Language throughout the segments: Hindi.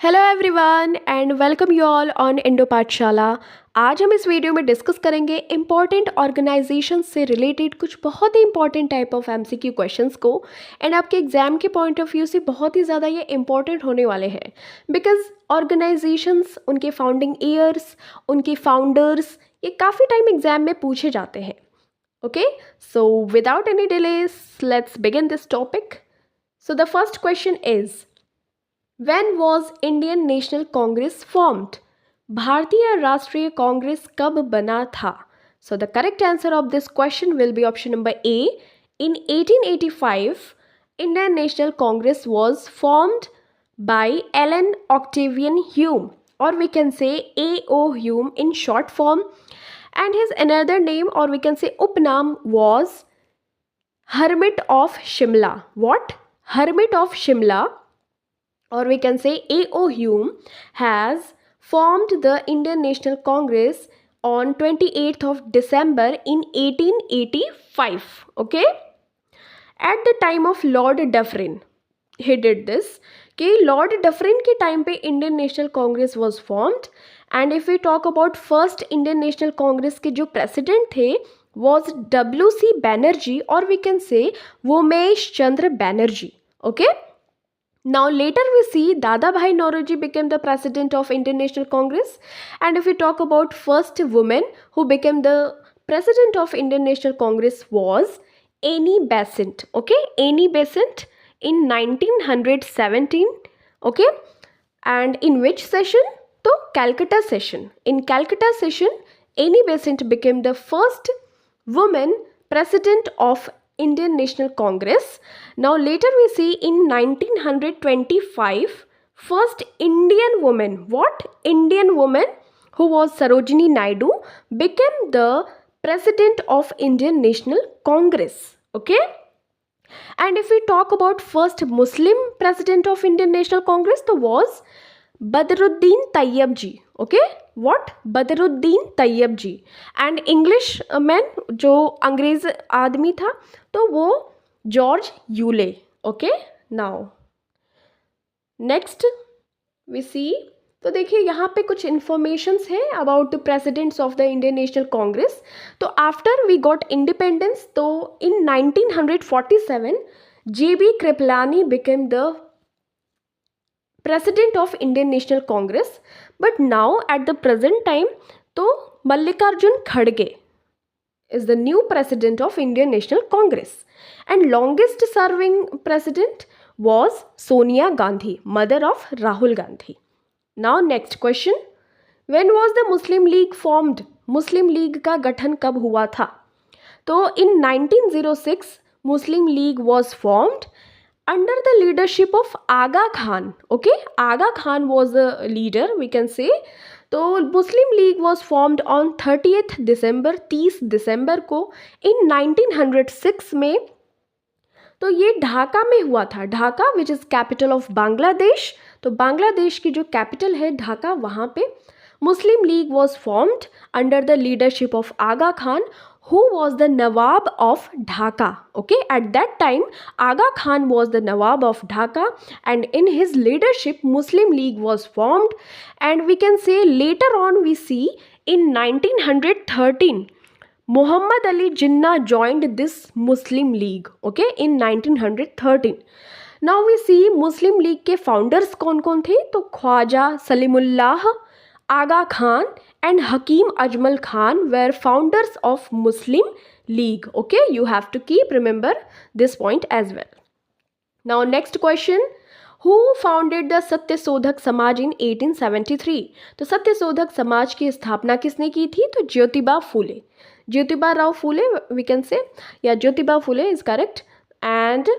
Hello everyone and welcome you all on Indo पाठशाला। आज हम इस वीडियो में डिस्कस करेंगे इम्पॉर्टेंट ऑर्गेनाइजेशन से रिलेटेड कुछ बहुत ही important type of MCQ questions को। एंड आपके एग्जाम के पॉइंट ऑफ व्यू से बहुत ही ज़्यादा ये इंपॉर्टेंट होने वाले हैं बिकॉज ऑर्गेनाइजेशंस, उनके फाउंडिंग ईयर्स, उनके फाउंडर्स, ये काफ़ी टाइम एग्जाम में पूछे जाते हैं। Okay, so without any delays let's begin this topic. So the first question is, When was Indian National Congress formed? भारतीय राष्ट्रीय कांग्रेस कब बना था? So the correct answer of this question will be option number A. In 1885, Indian National Congress was formed by Alan Octavian Hume, or we can say A.O. Hume in short form, and his another name, or we can say upnam, was Hermit of Shimla. What? Hermit of Shimla, or we can say A.O. Hume, has formed the Indian National Congress on 28th of December in 1885. Okay, at the time of Lord Dufferin he did this. कि Lord Dufferin के time पे Indian National Congress was formed. And if we talk about first Indian National Congress के जो president थे was W.C. Banerjee, or we can say Womesh Chandra Banerjee. Okay, now later we see Dadabhai Naoroji became the president of Indian National Congress. And if we talk about first woman who became the president of Indian National Congress was Annie Besant. Okay, Annie Besant in 1917. Okay, and in which session? So Calcutta session. In Calcutta session, Annie Besant became the first woman president of Indian National Congress. Now later we see in 1925, first Indian woman, what? Indian woman who was Sarojini Naidu became the president of Indian National Congress. Okay, and if we talk about first Muslim president of Indian National Congress, तो was Badruddin Tayyab ji. Okay, what? Badruddin Tayyab ji. And English man, जो अंग्रेज आदमी था, तो वो George Yule. Okay, now next we see. तो देखिए यहाँ पे कुछ इन्फॉर्मेशंस हैं about the presidents of the Indian National Congress. तो आफ्टर वी गॉट इंडिपेंडेंस, तो in 1947 J B. Kripalani became the president of Indian National Congress. But now at the present time, तो Mallikarjun Khadge is the new president of Indian National Congress, and longest serving president was Sonia Gandhi, mother of Rahul Gandhi. Now next question, when was the Muslim League formed? Muslim League का गठन कब हुआ था? तो in 1906 Muslim League was formed under the leadership of Aga Khan. Okay, Aga Khan was the leader, we can say. तो Muslim League was formed on 30th December, 30 दिसंबर को in 1906 में. तो ये ढाका में हुआ था. Dhaka which is capital of Bangladesh. तो बांग्लादेश की जो कैपिटल है ढाका, वहाँ पे Muslim League was formed under the leadership of Aga Khan, who was the Nawab of Dhaka. Okay, at that time Aga Khan was the Nawab of Dhaka, and in his leadership Muslim League was formed. And we can say later on we see in 1913 Muhammad Ali Jinnah joined this Muslim League. Okay, in 1913. Now we see Muslim League के founders कौन कौन थे? तो Khwaja Salimullah, Aga Khan and Hakim Ajmal Khan were founders of Muslim League. Okay, you have to keep remember this point as well. Now next question, who founded the Satyashodhak Samaj in 1873? तो सत्यशोधक समाज की स्थापना किसने की थी? तो ज्योतिबा फूले, ज्योतिबा राव फूले we can say, या Jyotiba Phule is correct. And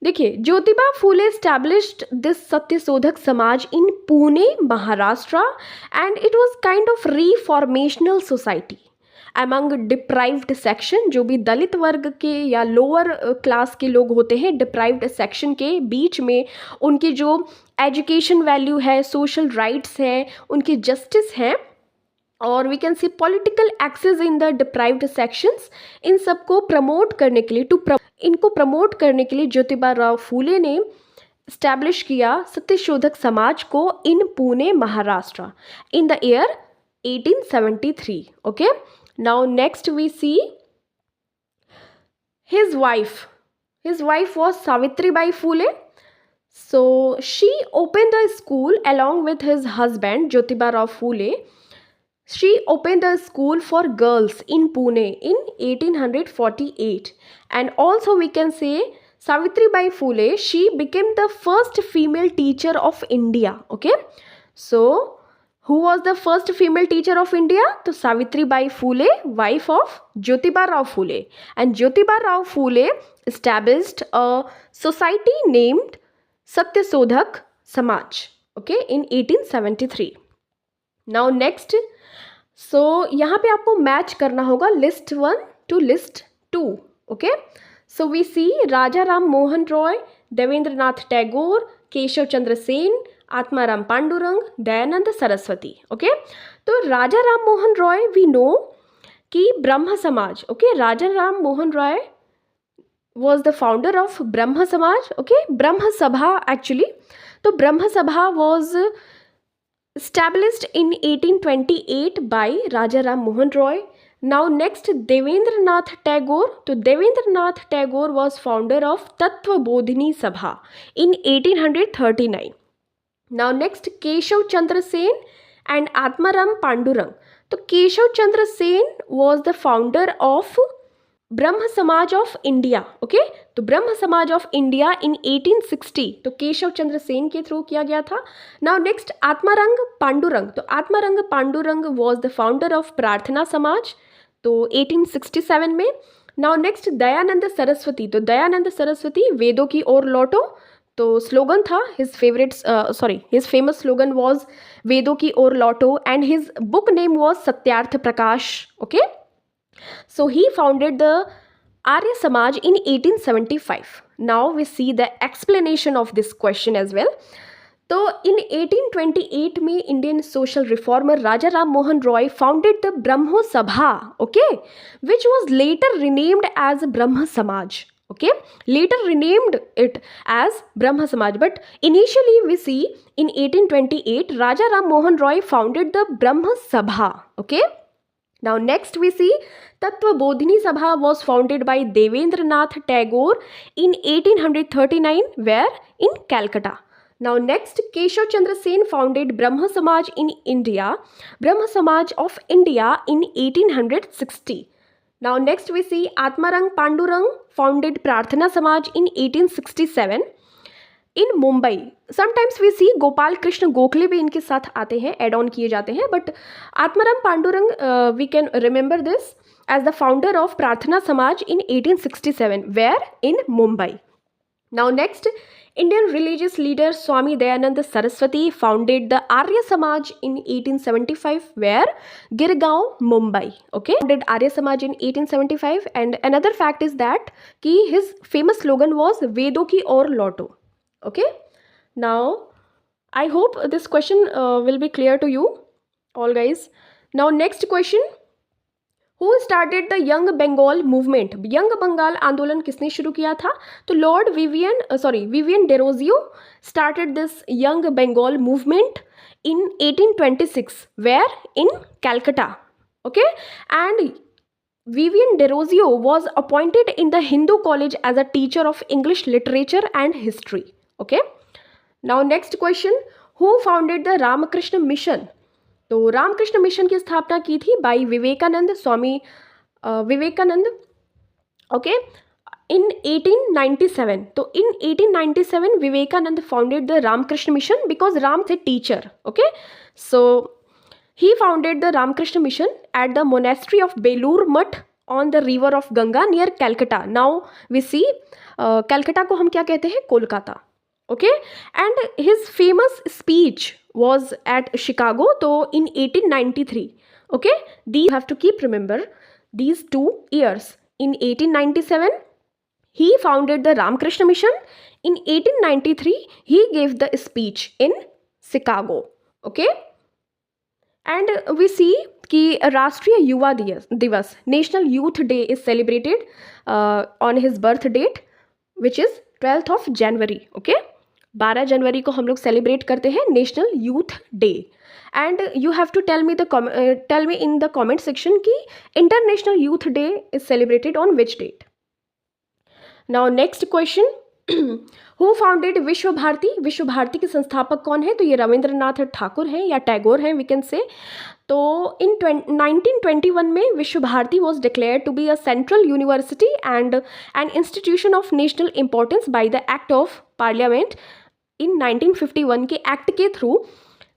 देखिए, Jyotiba Phule established this Satyashodhak Samaj in Pune, Maharashtra, and it was kind of reformational society among deprived section. जो भी दलित वर्ग के या लोअर क्लास के लोग होते हैं, डिप्राइव्ड सेक्शन के बीच में उनकी जो एजुकेशन वैल्यू है, सोशल राइट्स हैं, उनकी जस्टिस हैं, और we can see political access in the deprived sections, इन सबको प्रमोट करने के लिए इनको प्रमोट करने के लिए ज्योतिबा राव फूले ने स्टैब्लिश किया सत्यशोधक समाज को in Pune Maharashtra in the year 1873. Okay, now next we see his wife was Savitribai Phule. So she opened the school along with his husband Jyotiba Rao Phule. She opened a school for girls in Pune in 1848. And also we can say Savitribai Phule, she became the first female teacher of India. Okay, so who was the first female teacher of India? So Savitribai Phule, wife of Jyotiba Rao Phule. And Jyotiba Rao Phule established a society named Satyasodhak Samaj, okay, in 1873. Now next, so यहाँ पे आपको मैच करना होगा list 1 to list 2. Okay, so we see Raja Ram Mohan Roy, Devendra Nath Tagore, Keshav Chandra Sen, Atmaram Pandurang, Dayanand Saraswati. Okay, तो राजा राम मोहन रॉय वी नो कि Brahmo Samaj. Okay, Raja Ram Mohan Roy was the founder of Brahma Samaj. Okay, Brahma Sabha actually. तो Brahma Sabha was established in 1828 by Raja Ram Mohan Roy. Now next, Devendra Nath Tagore. तो Devendra Nath Tagore was founder of Tattva Bodhini Sabha in 1839. Now next, Keshav Chandra Sen and Atmaram Pandurang. तो Keshav Chandra Sen was the founder of ब्रह्म समाज ऑफ इंडिया. ओके, तो ब्रह्म समाज ऑफ इंडिया इन 1860 तो केशव चंद्र सेन के थ्रू किया गया था. Now next, Atmaram Pandurang. तो Atmaram Pandurang was the founder of Prarthana Samaj, तो 1867 में. Now next, Dayanand Saraswati. तो दयानंद सरस्वती, वेदों की ओर लौटो. तो स्लोगन था हिज फेमस स्लोगन वाज वेदों की ओर लौटो, and his book name was Satyarth Prakash. Okay, so he founded the Arya Samaj in 1875. Now we see the explanation of this question as well. तो in 1828 में Indian social reformer Raja Ram Mohan Roy founded the Brahmo Sabha, okay, which was later renamed as Brahma Samaj. Okay, later renamed it as Brahma Samaj, but initially we see in 1828 Raja Ram Mohan Roy founded the Brahma Sabha. Okay, now next we see Tattva Bodhini Sabha was founded by Devendra Nath Tagore in 1839, where in Calcutta. Now next, Keshav Chandra Sen founded Brahma Samaj in India, Brahma Samaj of India in 1860. Now next we see Atmarang Pandurang founded Prarthana Samaj in 1867 in Mumbai. Sometimes we see Gopal Krishna Gokhale भी इनके साथ आते हैं, एड ऑन किए जाते हैं, but Atmaram Pandurang we can remember this as the founder of Prarthana Samaj in 1867, where in Mumbai. Now next, Indian religious leader Swami Dayananda Saraswati founded the Arya Samaj in 1875, where Girgaon, Mumbai. Okay, founded Arya Samaj in 1875, and another fact is that कि his famous slogan was वेदों की ओर लौटो. Okay, now I hope this question will be clear to you all guys. Now next question, Who started the Young Bengal movement? Young Bengal आंदोलन किसने शुरू किया था? तो lord Vivian Derozio started this Young Bengal movement in 1826, where in Calcutta. Okay, and Vivian Derozio was appointed in the Hindu College as a teacher of English literature and history. Okay, now next question, who founded the Ramakrishna Mission? तो रामकृष्ण मिशन की स्थापना की थी by Vivekananda, Swami Vivekananda. Okay, in 1897. तो in 1897 Vivekananda founded the Ramakrishna Mission because Ram थे teacher. Okay, so he founded the Ramakrishna Mission at the monastery of Belur Math on the river of Ganga near Calcutta. Now we see Calcutta को हम क्या कहते हैं? Kolkata. Okay, and his famous speech was at Chicago, so in 1893. Okay, these have to keep remember these 2 years. In 1897 he founded the Ramakrishna Mission. In 1893 he gave the speech in Chicago. Okay, and we see कि राष्ट्रीय युवा दिवस national youth day is celebrated on his birth date, which is 12th of January. Okay, 12 जनवरी को हम लोग सेलिब्रेट करते हैं national youth day. And you have to tell me in the comment section कि international youth day is celebrated on which date. Now next question, who founded Vishwa Bharati? विश्व भारती के संस्थापक कौन है? तो ये रविंद्रनाथ ठाकुर हैं या टैगोर हैं, वी कैन से। तो इन 1921 में Vishwa Bharati was declared to be a central university and an institution of national importance by the act of parliament. In 1951 के एक्ट के थ्रू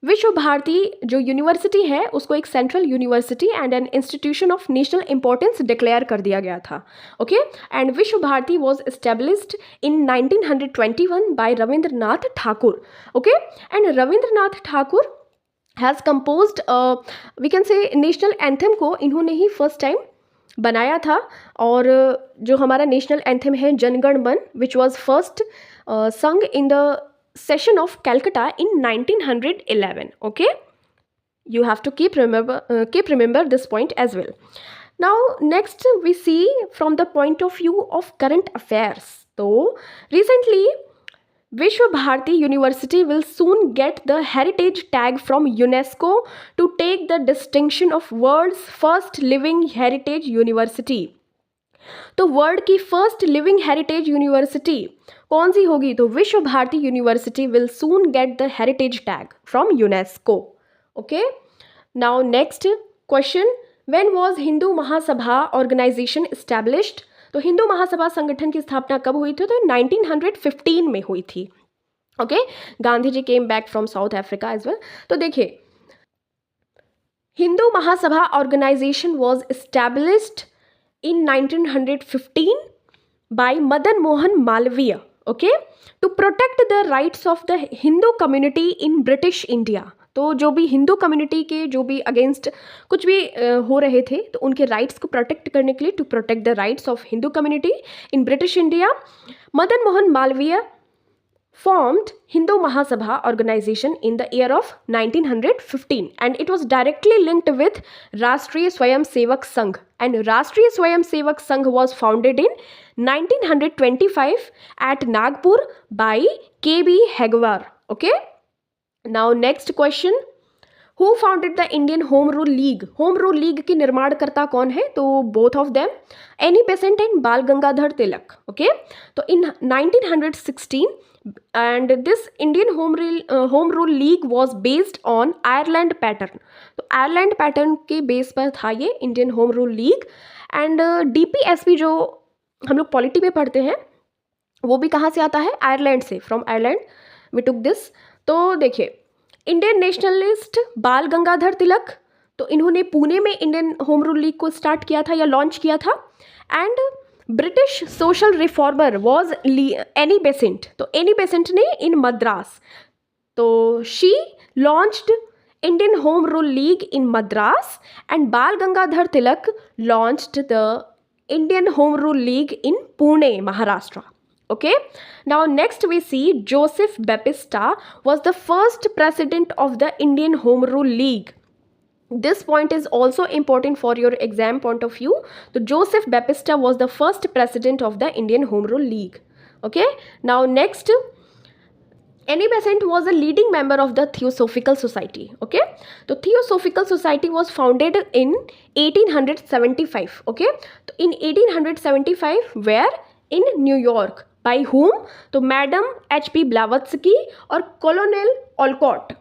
विश्व भारती जो यूनिवर्सिटी है उसको एक central university and an institution of national importance declare कर दिया गया था। Okay, and Vishwa Bharati was established in 1921 by Rabindranath Thakur. Okay, and Rabindranath Thakur has composed we can say national anthem को इन्होंने ही फर्स्ट टाइम बनाया था। और जो हमारा नेशनल एंथम है जनगण मन, विच वॉज फर्स्ट संग in the session of Calcutta in 1911. Okay, you have to keep remember this point as well. Now next we see from the point of view of current affairs. So recently Vishwa Bharati University will soon get the heritage tag from UNESCO to take the distinction of world's first living heritage university. तो वर्ल्ड की फर्स्ट लिविंग हेरिटेज यूनिवर्सिटी कौन सी होगी? तो Vishwa Bharati university will soon get the heritage tag from UNESCO. Okay, now next question, when was Hindu Mahasabha organisation established? तो हिंदू महासभा संगठन की स्थापना कब हुई थी? तो 1915 में हुई थी। Okay, Gandhi ji came back from South Africa as well. तो देखिए, Hindu Mahasabha organisation was established in 1915 by Madan Mohan Malviya, okay, to protect the rights of the Hindu community in British India. तो जो भी हिंदू कम्युनिटी के जो भी अगेंस्ट कुछ भी हो रहे थे तो उनके राइट्स को प्रोटेक्ट करने के लिए, to protect the rights of Hindu community in British India, Madan Mohan Malaviya formed Hindu Mahasabha organization in the year of 1915 and it was directly linked with Rashtriya Swayam Sevak Sangh, and Rashtriya Swayam Sevak Sangh was founded in 1925 at Nagpur by K.B. Hegwar. Okay, now next question, who founded the Indian Home Rule League? Home Rule League की निर्माणकर्ता कौन है? तो both of them, Annie Besant and Bal Gangadhar Tilak. Okay, तो in 1916 and this Indian Home Rule League was based on Ireland pattern. तो Ireland pattern के बेस पर था ये Indian Home Rule League। and DPSP जो हम लोग पॉलिटी में पढ़ते हैं वो भी कहाँ से आता है? आयरलैंड से, from Ireland we took this. तो देखिए, इंडियन नेशनलिस्ट बाल गंगाधर तिलक, तो इन्होंने पुणे में इंडियन होम रूल लीग को स्टार्ट किया था या लॉन्च किया था। And British social reformer was Annie Besant, तो एनी बेसेंट ने इन मद्रास, तो she launched Indian Home Rule League in Madras and Bal Gangadhar Tilak launched the Indian Home Rule League in Pune, Maharashtra. Okay, now next we see Joseph Baptista was the first president of the Indian Home Rule League. This point is also important for your exam point of view. So Joseph Baptista was the first president of the Indian Home Rule League. Okay, now next, Annie Besant was a leading member of the Theosophical Society. Okay, so Theosophical Society was founded in 1875. Okay, so in 1875 where? In New York. By whom? तो मैडम H.P. Blavatsky और Colonel Olcott,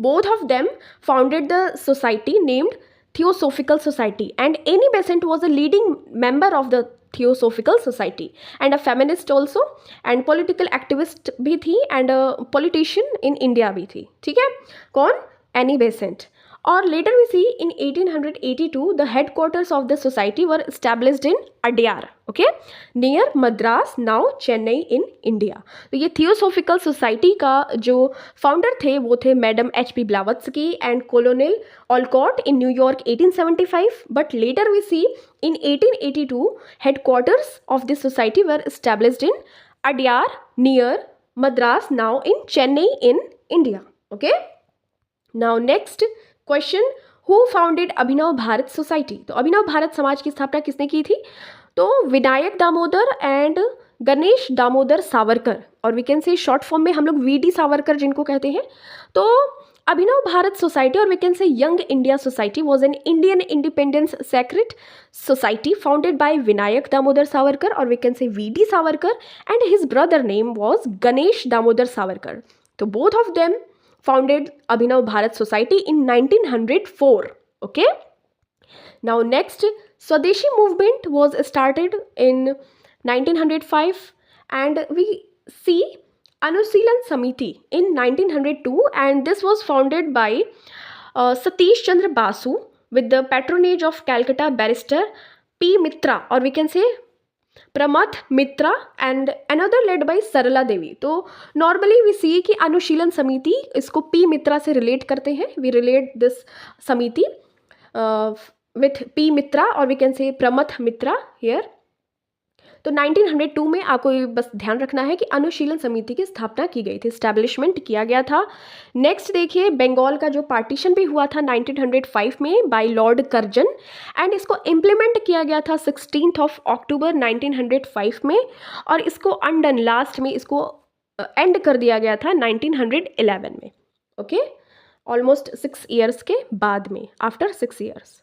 both of them founded the society named Theosophical Society, and Annie Besant was a leading member of the Theosophical Society and a feminist also, and political activist भी थी and a politician in India भी थी। ठीक है, कौन? Annie Besant। और later we see in 1882 the headquarters of the society were established in Adyar, okay, near Madras, now Chennai in India। तो ये थियोसोफिकल सोसाइटी का जो फाउंडर थे वो थे madam H.P. Blavatsky and Colonel Olcott in New York 1875, but later we see in 1882 headquarters of this society were established in Adyar near Madras, now in Chennai in India। Okay, now next question, who founded Abhinav Bharat society? तो अभिनव भारत समाज की स्थापना किसने की थी? तो विनायक दामोदर एंड गणेश दामोदर सावरकर, और we can say short form में हम लोग वीडी सावरकर जिनको कहते हैं। तो अभिनव भारत सोसाइटी और we can say young India society was an Indian independence secret society founded by Vinayak Damodar Savarkar और we can say V D Savarkar and his brother name was Ganesh Damodar Savarkar. तो both of them founded Abhinav Bharat Society in 1904. Okay. Now next, Swadeshi movement was started in 1905 and we see Anusilan Samiti in 1902 and this was founded by Satish Chandra Basu with the patronage of Calcutta barrister P. Mitra or we can say Pramatha Mitra and another led by Sarla Devi. तो नॉर्मली वी सी कि अनुशीलन समिति इसको पी मित्रा से रिलेट करते हैं, वी रिलेट दिस समिति विथ पी मित्रा और वी कैन से प्रमथ मित्रा हियर। तो 1902 में आपको बस ध्यान रखना है कि अनुशीलन समिति की स्थापना की गई थी, स्टैब्लिशमेंट किया गया था। नेक्स्ट देखिए, बंगाल का जो पार्टीशन भी हुआ था 1905 में बाय लॉर्ड कर्जन एंड इसको इम्प्लीमेंट किया गया था 16 अक्टूबर 1905 में और इसको अनडन लास्ट में इसको एंड कर दिया गया था 1911 में। ओके, ऑलमोस्ट 6 ईयर्स के बाद में, after 6 years.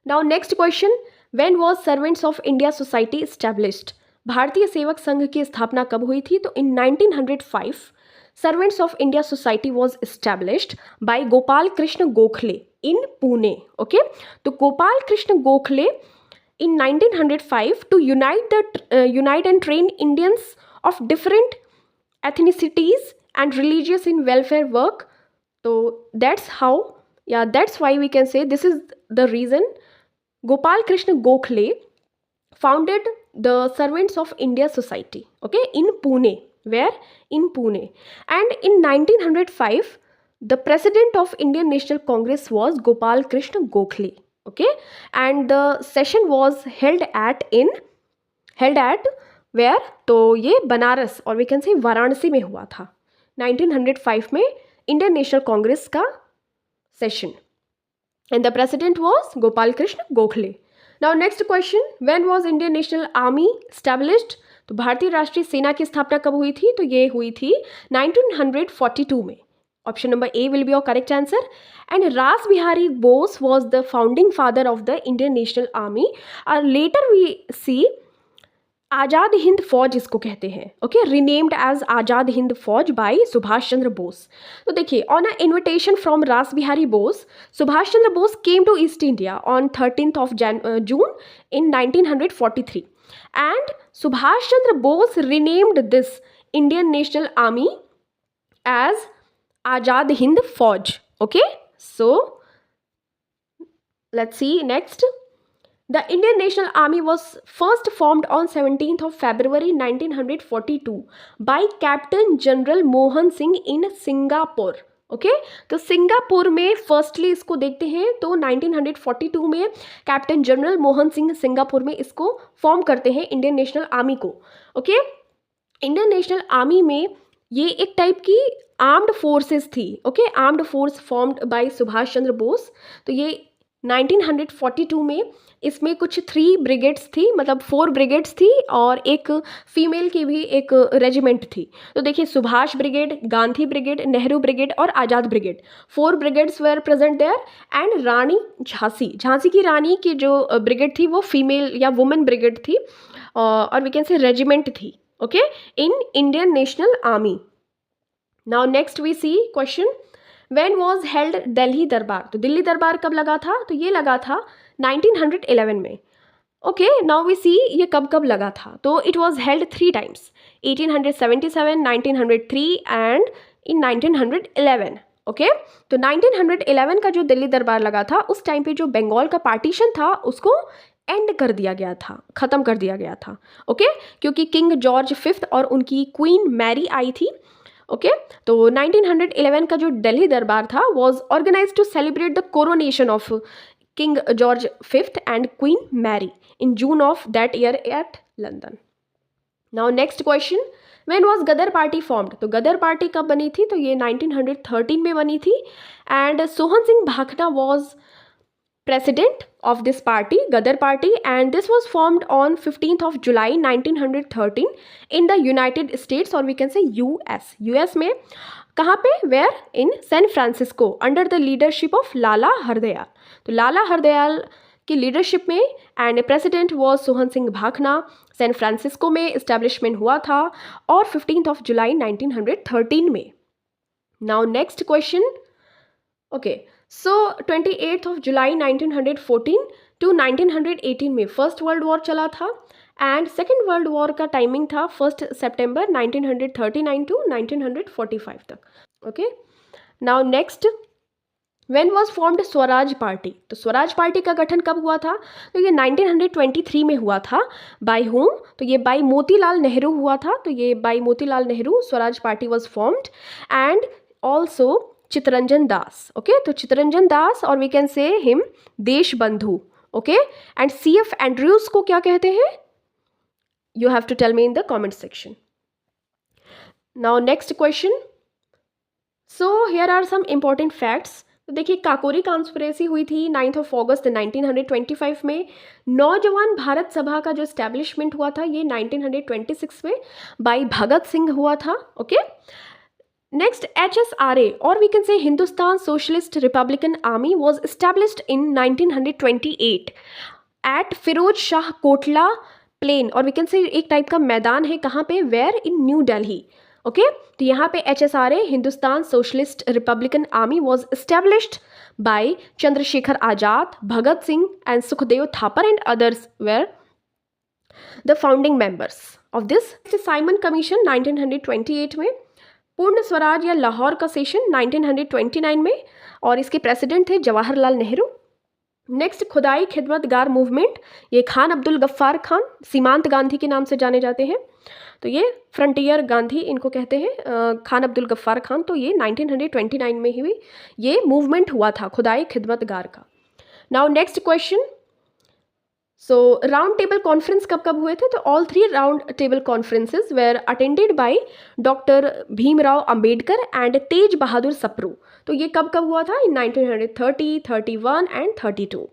Now next question, when was servants of India society established? Bharatiya Sevak Sangh की स्थापना कब हुई थी? तो in 1905 servants of India society was established by Gopal Krishna Gokhale in Pune. Okay, तो Gopal Krishna Gokhale in 1905 to unite and train Indians of different ethnicities and religious in welfare work. So that's how, yeah, that's why we can say this is the reason Gopal Krishna Gokhale founded the Servants of India Society, okay, in Pune. Where? In Pune. And in 1905 the president of Indian National Congress was Gopal Krishna Gokhale, okay, and the session was held at where? तो ये बनारस और वी कैन से वाराणसी में हुआ था 1905 में इंडियन नेशनल कांग्रेस का session and the president was Gopal Krishna Gokhale. Now next question, when was Indian national army established? तो भारतीय राष्ट्रीय सेना की स्थापना कब हुई थी? तो ये हुई थी 1942 में। Option number A will be your correct answer. And Ras Bihari Bose was the founding father of the Indian national Army और later we see Azad Hind Fauj इसको कहते हैं, okay, renamed as Azad Hind Fauj by Subhash Chandra Bose. तो देखिए, on a invitation from Ras Bihari Bose, Subhash Chandra Bose came to East India on 13 June in 1943 and Subhash Chandra Bose renamed this Indian national Army as Azad Hind Fauj. Okay, so let's see next. The Indian National Army was first formed on 17th of February 1942 by Captain General Mohan Singh in Singapore. Okay, तो सिंगापुर में फर्स्टली इसको देखते हैं तो 1942 में captain general Mohan Singh Singapore में इसको फॉर्म करते हैं इंडियन नेशनल आर्मी को। ओके, इंडियन नेशनल आर्मी में ये एक टाइप की आर्म्ड फोर्सेस थी। Okay, armed force formed by Subhash Chandra Bose. तो ये 1942 में इसमें कुछ 3 ब्रिगेड्स थी, मतलब 4 ब्रिगेड्स थी और एक फीमेल की भी एक रेजिमेंट थी। तो देखिए, Subhash brigade, Gandhi brigade, Nehru brigade और Azad brigade, 4 brigades were present there and Rani Jhansi की रानी की जो ब्रिगेड थी वो फीमेल या वुमेन ब्रिगेड थी और वी कैन से रेजिमेंट थी, okay, in Indian national army. Now next we see question, when was held Delhi Darbar? तो दिल्ली दरबार कब लगा था? तो ये लगा था 1911 में। ओके, नाउ वी सी ये कब कब लगा था। तो it was held 3 times, 1877, 1903 and in 1911। Okay, तो 1911 का जो दिल्ली दरबार लगा था उस टाइम पे जो बंगाल का पार्टीशन था उसको एंड कर दिया गया था, ख़त्म कर दिया गया था। ओके, क्योंकि किंग जॉर्ज 5 और उनकी क्वीन मैरी आई थी। ओके, तो 1911 का जो दिल्ली दरबार था was organise to celebrate the coronation of King George 5 and Queen Mary in June of that year at London. Now next question, when was Ghadar party formed? तो गदर पार्टी कब बनी थी? तो ये 1913 में बनी थी and Sohan Singh Bhakra was president of this party, Gadar Party, and this was formed on 15th of July 1913 in the United States, or we can say US. US में कहाँ पे? Where? In San Francisco, under the leadership of लाला हरदयाल. तो लाला हरदयाल की लीडरशिप में, and president was Sohan Singh Bhakna. San Francisco में इस्टेब्लिशमेंट हुआ था और 15th of July 1913 में. Now next question. Okay, so 28th of July 1914 to 1918 में फर्स्ट वर्ल्ड वॉर चला था, एंड सेकेंड वर्ल्ड वॉर का टाइमिंग था 1 सितंबर 1939 टू 1945 तक. ओके, now next, when was formed Swaraj party. तो स्वराज पार्टी का गठन कब हुआ था? तो ये 1923 में हुआ था. By whom? तो ये बाय मोतीलाल नेहरू हुआ था. तो ये by Motilal Nehru Swaraj party was formed, and also Chittaranjan Das. Okay, तो चितरंजन दास, और वी कैन से हिम देश बंधु. ओके, एंड CF एंड्रयूज को क्या कहते हैं? You have to tell me in the comment section. Now next question. So here are some important facts. तो देखिए, काकोरी कॉन्स्पिरेसी हुई थी 9th of August 1925 में. नौजवान भारत सभा का जो इस्टेब्लिशमेंट हुआ था ये 1926 में बाय भगत सिंह हुआ था. ओके, नेक्स्ट, HSRA, और we can say Hindustan socialist republican army was established in 1928 at Firoz Shah Kotla plain, और वी कैन से एक टाइप का मैदान है. कहाँ पे? Where? In New Delhi. Okay, तो यहाँ पे HSRA, Hindustan socialist republican army was established by Chandrashekhar Azad, Bhagat Singh and Sukhdev Thapar and others were the founding members of this. Simon commission 1928 में. पूर्ण स्वराज या लाहौर का सेशन 1929 में, और इसके प्रेसिडेंट थे जवाहरलाल नेहरू. नेक्स्ट, खुदाई खिदमतगार मूवमेंट, ये खान अब्दुल गफ्फार खान, सीमांत गांधी के नाम से जाने जाते हैं. तो ये फ्रंटियर गांधी इनको कहते हैं, खान अब्दुल गफ्फार खान. तो ये 1929 में ही ये मूवमेंट हुआ था खुदाई खिदमतगार का. Now next question. So round table conference कब कब हुए थे? तो all 3 round table conferences were attended by doctor Bhimrao Ambedkar and Tej Bahadur Sapru. तो ये कब कब हुआ था? इन 1930, 31 एंड 32.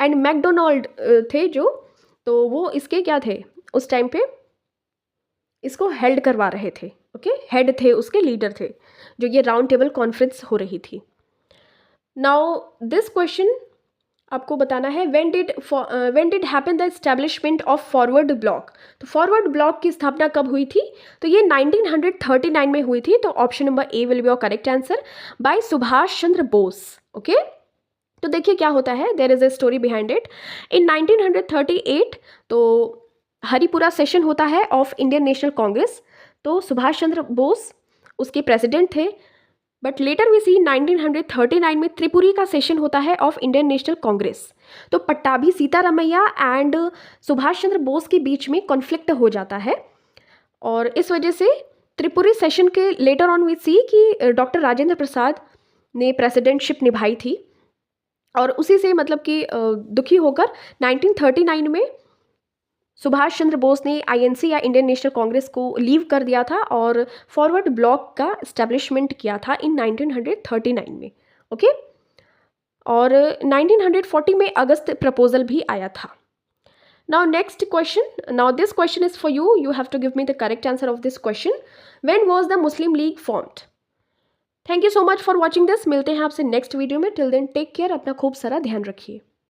एंड मैकडोनाल्ड थे जो, तो वो इसके क्या थे उस टाइम पे? इसको हेल्ड करवा रहे थे. ओके, हेड थे, उसके लीडर थे जो ये राउंड टेबल कॉन्फ्रेंस हो रही थी. नाउ दिस क्वेश्चन आपको बताना है, when did happen the establishment of forward block. तो फॉरवर्ड ब्लॉक की स्थापना कब हुई थी? तो ये 1939 में हुई थी. तो option number A will be your correct answer, by Subhash Chandra Bose. Okay, तो देखिए क्या होता है, there is a story behind it. In 1938 तो हरिपुरा सेशन होता है ऑफ इंडियन नेशनल कांग्रेस. तो सुभाष चंद्र बोस उसके प्रेसिडेंट थे. बट लेटर वी सी 1939 में त्रिपुरी का सेशन होता है ऑफ इंडियन नेशनल कांग्रेस. तो पट्टाभी सीतारामैया एंड सुभाष चंद्र बोस के बीच में कॉन्फ्लिक्ट हो जाता है, और इस वजह से त्रिपुरी सेशन के लेटर ऑन वी सी कि डॉक्टर राजेंद्र प्रसाद ने प्रेसिडेंटशिप निभाई थी, और उसी से मतलब कि दुखी होकर 1939 में सुभाष चंद्र बोस ने INC या इंडियन नेशनल कांग्रेस को लीव कर दिया था और फॉरवर्ड ब्लॉक का इस्टेब्लिशमेंट किया था इन 1939 में. ओके, और 1940 में अगस्त प्रपोजल भी आया था. Now next question. Now this question is for you. You have to give me the correct answer of this question. When was the Muslim league formed? Thank you so much for watching this. मिलते हैं आपसे नेक्स्ट वीडियो में. Till then take care. अपना खूब सारा ध्यान रखिए.